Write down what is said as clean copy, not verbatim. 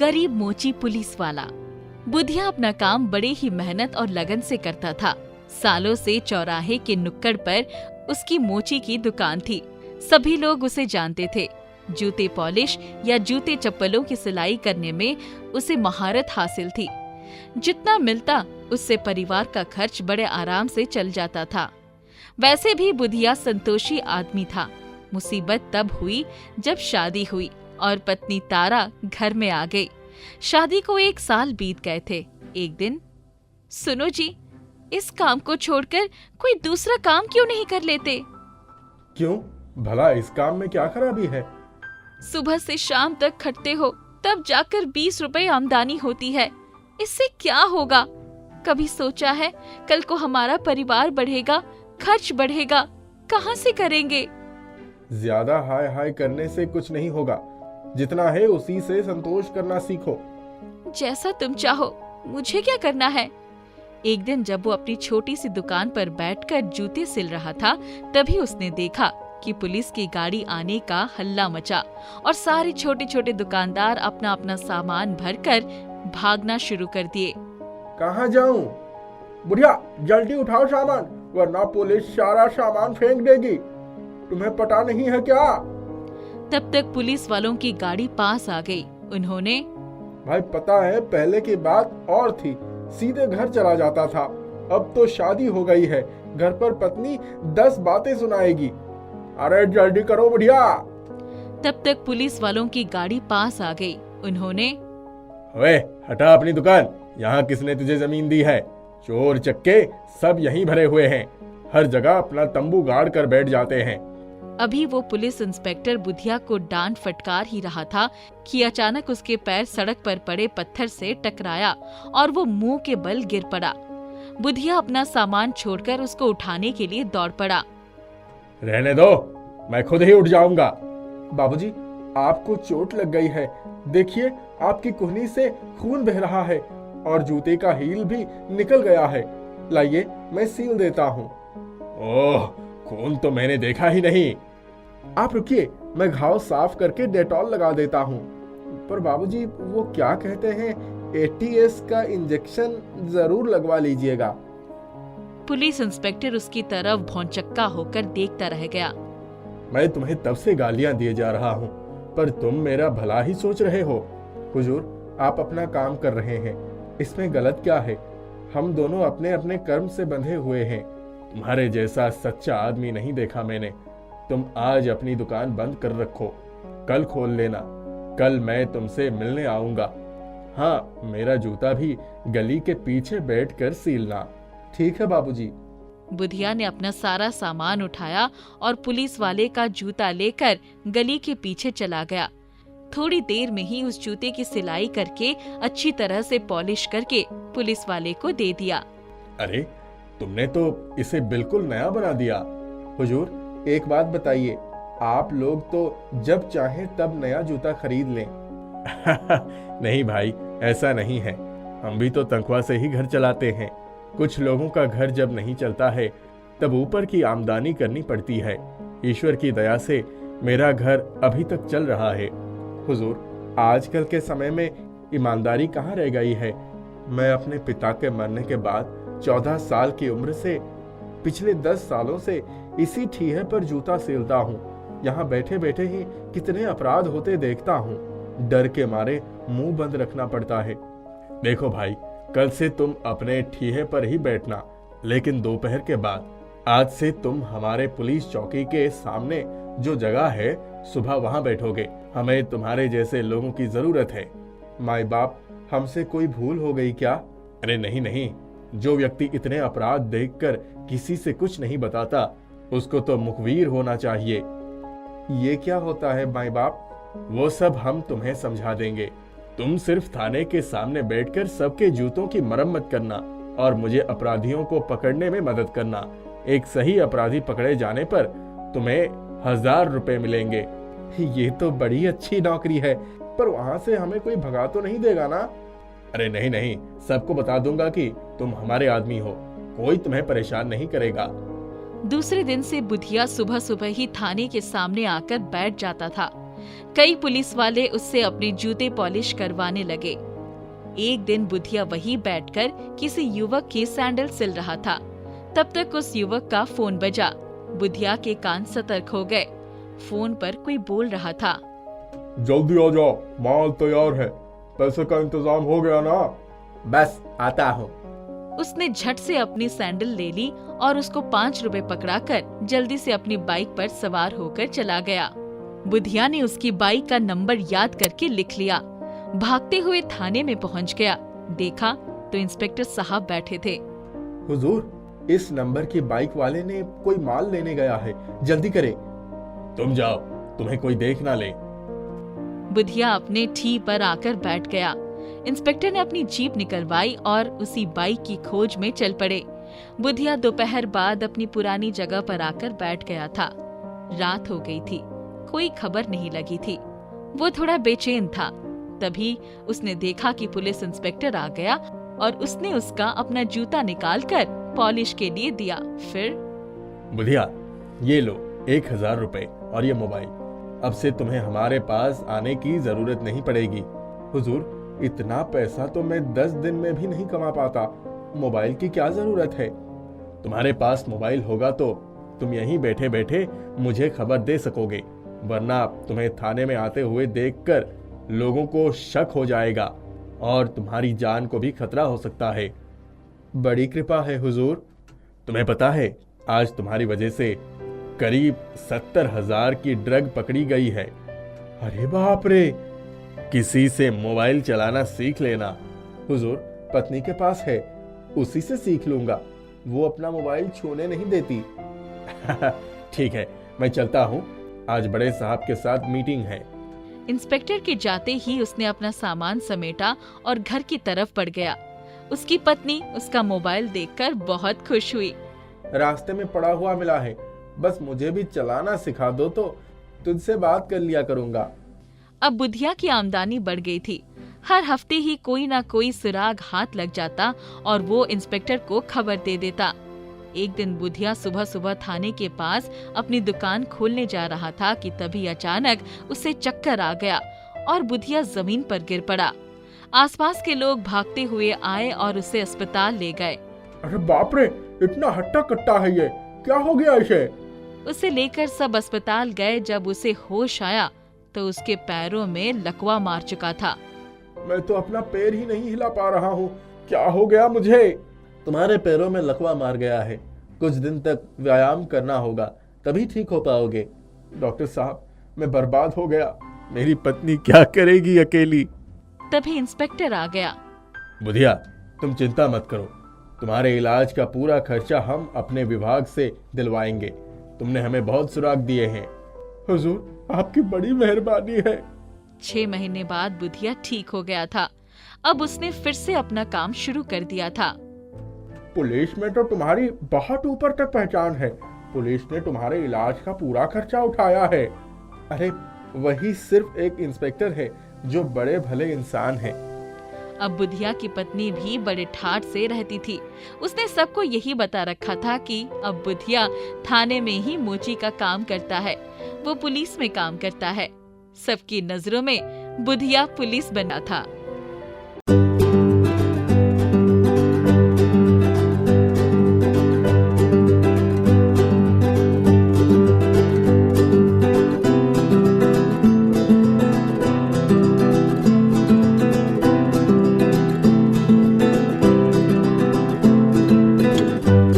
गरीब मोची पुलिस वाला। बुधिया अपना काम बड़े ही मेहनत और लगन से करता था। सालों से चौराहे के नुक्कड़ पर उसकी मोची की दुकान थी। सभी लोग उसे जानते थे। जूते पॉलिश या जूते चप्पलों की सिलाई करने में उसे महारत हासिल थी। जितना मिलता उससे परिवार का खर्च बड़े आराम से चल जाता था। वैसे भी बुधिया संतोषी आदमी था। मुसीबत तब हुई जब शादी हुई और पत्नी तारा घर में आ गई। शादी को 1 साल बीत गए थे। एक दिन, सुनो जी, इस काम को छोड़कर कोई दूसरा काम क्यों नहीं कर लेते? क्यों? भला इस काम में क्या खराबी है? सुबह से शाम तक खटते हो, तब जाकर 20 रुपए आमदनी होती है। इससे क्या होगा? कभी सोचा है कल को हमारा परिवार बढ़ेगा, खर्च बढ़ेगा, कहाँ से करेंगे? ज्यादा हाय हाय करने से कुछ नहीं होगा। जितना है उसी से संतोष करना सीखो। जैसा तुम चाहो, मुझे क्या करना है? एक दिन जब वो अपनी छोटी सी दुकान पर बैठकर जूते सिल रहा था, तभी उसने देखा कि पुलिस की गाड़ी आने का हल्ला मचा और सारे छोटे छोटे दुकानदार अपना अपना सामान भरकर भागना शुरू कर दिए। कहाँ जाऊं? बुढ़िया, जल्दी उठाओ सामान, वरना पुलिस सारा सामान फेंक देगी। तुम्हें पता नहीं है क्या? तब तक पुलिस वालों की गाड़ी पास आ गई। उन्होंने, भाई पता है पहले की बात और थी, सीधे घर चला जाता था। अब तो शादी हो गई है, घर पर पत्नी 10 बातें सुनाएगी। अरे जल्दी करो बुढ़िया। तब तक पुलिस वालों की गाड़ी पास आ गई। उन्होंने, ओए हटा अपनी दुकान, यहाँ किसने तुझे जमीन दी है? चोर चक्के सब यहीं भरे हुए हैं, हर जगह अपना तंबू गाड़ कर बैठ जाते हैं। अभी वो पुलिस इंस्पेक्टर बुधिया को डांट फटकार ही रहा था कि अचानक उसके पैर सड़क पर पड़े पत्थर से टकराया और वो मुंह के बल गिर पड़ा। बुधिया अपना सामान छोड़कर उसको उठाने के लिए दौड़ पड़ा। रहने दो, मैं खुद ही उठ जाऊंगा। बाबूजी, आपको चोट लग गई है। देखिए, आपकी कुहनी से खून बह रहा है और जूते का हील भी निकल गया है। लाइए, मैं सील देता हूँ। ओह, खून तो मैंने देखा ही नहीं। आप रुकिए, मैं घाव साफ करके डेटॉल लगा देता हूँ। पर बाबूजी, वो क्या कहते हैं, ATS का इंजेक्शन जरूर लगवा लीजिएगा। पुलिस इंस्पेक्टर उसकी तरफ भौंचक्का होकर देखता रह गया। मैं तुम्हें तब से गालियां दिए जा रहा हूँ, पर तुम मेरा भला ही सोच रहे हो। हुजूर, आप अपना काम कर रहे हैं, इसमें गलत क्या है? हम दोनों अपने अपने कर्म से बंधे हुए हैं। तुम्हारे जैसा सच्चा आदमी नहीं देखा मैंने। तुम आज अपनी दुकान बंद कर रखो, कल खोल लेना। कल मैं तुमसे मिलने आऊंगा। हाँ, मेरा जूता भी गली के पीछे बैठकर सीलना। ठीक है बाबूजी। बुधिया ने अपना सारा सामान उठाया और पुलिस वाले का जूता लेकर गली के पीछे चला गया। थोड़ी देर में ही उस जूते की सिलाई करके अच्छी तरह से पॉलिश करके पुलिस वाले को दे दिया। अरे, तुमने तो इसे बिल्कुल नया बना दिया। हुजूर, एक बात बताइए, आप लोग तो जब चाहें तब नया जूता खरीद लें। नहीं भाई, ऐसा नहीं है। हम भी तो तनख्वाह से ही घर चलाते हैं। कुछ लोगों का घर जब नहीं चलता है तब ऊपर की आमदनी करनी पड़ती है। ईश्वर की दया से मेरा घर अभी तक चल रहा है। हुजूर, आजकल के समय में ईमानदारी कहाँ रह गई है। मैं अपने पिता के मरने के बाद 14 साल की उम्र से पिछले 10 सालों से इसी ठीहे पर जूता सिलता हूँ। यहाँ बैठे बैठे ही कितने अपराध होते देखता हूँ। डर के मारे मुंह बंद रखना पड़ता है। देखो भाई, कल से तुम अपने ठीहे पर ही बैठना, लेकिन दोपहर के बाद। आज से तुम हमारे पुलिस चौकी के सामने जो जगह है, सुबह वहां बैठोगे। हमें तुम्हारे जैसे लोगों की जरूरत है। माई बाप, हमसे कोई भूल हो गई क्या? अरे नहीं नहीं, जो व्यक्ति इतने अपराध देखकर किसी से कुछ नहीं बताता, उसको तो मुखबिर होना चाहिए। ये क्या होता है माई बाप? वो सब हम तुम्हें समझा देंगे। तुम सिर्फ थाने के सामने बैठकर सबके जूतों की मरम्मत करना और मुझे अपराधियों को पकड़ने में मदद करना। एक सही अपराधी पकड़े जाने पर तुम्हें 1000 रुपए मिलेंगे। ये तो बड़ी अच्छी नौकरी है, पर वहां से हमें कोई भगा तो नहीं देगा ना? अरे नहीं नहीं, सबको बता दूंगा कि तुम हमारे आदमी हो। कोई तुम्हें परेशान नहीं करेगा। दूसरे दिन से बुधिया सुबह सुबह ही थाने के सामने आकर बैठ जाता था। कई पुलिस वाले उससे अपने जूते पॉलिश करवाने लगे। एक दिन बुधिया वहीं बैठकर किसी युवक की सैंडल सिल रहा था। तब तक उस युवक का फोन बजा। बुधिया के कान सतर्क हो गए। फोन पर कोई बोल रहा था, जल्दी आ जाओ, माल तैयार है, पैसे का इंतजाम हो गया ना? बस आता हूँ। उसने झट से अपनी सैंडल ले ली और उसको 5 रुपए पकड़ाकर जल्दी से अपनी बाइक पर सवार होकर चला गया। बुधिया ने उसकी बाइक का नंबर याद करके लिख लिया। भागते हुए थाने में पहुंच गया। देखा तो इंस्पेक्टर साहब बैठे थे। हुजूर, इस नंबर की बाइक वाले ने कोई माल लेने गया है, जल्दी करे। तुम जाओ, तुम्हें कोई देख ना ले। बुधिया अपने ठी पर आकर बैठ गया। इंस्पेक्टर ने अपनी जीप निकलवाई और उसी बाइक की खोज में चल पड़े। बुधिया दोपहर बाद अपनी पुरानी जगह पर आकर बैठ गया था। रात हो गई थी, कोई खबर नहीं लगी थी। वो थोड़ा बेचैन था। तभी उसने देखा कि पुलिस इंस्पेक्टर आ गया और उसने उसका अपना जूता निकालकर पॉलिश के लिए दिया। फिर, बुधिया, ये लो 1000 रुपए और ये मोबाइल। अब से तुम्हें हमारे पास आने की जरूरत नहीं पड़ेगी। हुजूर, इतना पैसा तो मैं 10 दिन में भी नहीं कमा पाता। मोबाइल की क्या जरूरत है? तुम्हारे पास मोबाइल होगा तो तुम यहीं बैठे बैठे मुझे खबर दे सकोगे, वरना तुम्हें थाने में आते हुए देखकर लोगों को शक हो जाएगा और तुम्हारी जान को भी खतरा हो सकता है। बड़ी कृपा है हुजूर। तुम्हें पता है, आज तुम्हारी वजह से करीब 70,000 की ड्रग पकड़ी गई है। अरे बाप रे! किसी से मोबाइल चलाना सीख लेना। हुजूर, पत्नी के पास है, उसी से सीख लूंगा। वो अपना मोबाइल छूने नहीं देती। ठीक है, मैं चलता हूँ, आज बड़े साहब के साथ मीटिंग है। इंस्पेक्टर के जाते ही उसने अपना सामान समेटा और घर की तरफ बढ़ गया। उसकी पत्नी उसका मोबाइल देखकर बहुत खुश हुई। रास्ते में पड़ा हुआ मिला है, बस मुझे भी चलाना सिखा दो तो तुझसे बात कर लिया करूंगा। अब बुधिया की आमदनी बढ़ गई थी। हर हफ्ते ही कोई ना कोई सुराग हाथ लग जाता और वो इंस्पेक्टर को खबर दे देता। एक दिन बुधिया सुबह सुबह थाने के पास अपनी दुकान खोलने जा रहा था कि तभी अचानक उसे चक्कर आ गया और बुधिया जमीन पर गिर पड़ा। आसपास के लोग भागते हुए आए और उसे अस्पताल ले गए। अरे बाप रे, इतना हट्टा कट्टा है ये, क्या हो गया इसे? उसे लेकर सब अस्पताल गए। जब उसे होश आया तो उसके पैरों में लकवा मार चुका था। मैं तो अपना पैर ही नहीं हिला पा रहा हूँ, क्या हो गया मुझे? तुम्हारे पैरों में लकवा मार गया है, कुछ दिन तक व्यायाम करना होगा, तभी ठीक हो पाओगे। डॉक्टर साहब, मैं बर्बाद हो गया, मेरी पत्नी क्या करेगी अकेली? तभी इंस्पेक्टर आ गया। बुधिया, तुम चिंता मत करो, तुम्हारे इलाज का पूरा खर्चा हम अपने विभाग से दिलवाएंगे। तुमने हमें बहुत सुराग दिए हैं। हुजूर, आपकी बड़ी मेहरबानी है। 6 महीने बाद बुधिया ठीक हो गया था। अब उसने फिर से अपना काम शुरू कर दिया था। पुलिस में तो तुम्हारी बहुत ऊपर तक पहचान है। पुलिस ने तुम्हारे इलाज का पूरा खर्चा उठाया है। अरे वही सिर्फ एक इंस्पेक्टर है जो बड़े भले इंसान है। अब बुधिया की पत्नी भी बड़े ठाठ से रहती थी। उसने सबको यही बता रखा था कि अब बुधिया थाने में ही मोची का काम करता है, वो पुलिस में काम करता है। सबकी नजरों में बुधिया पुलिस बना था।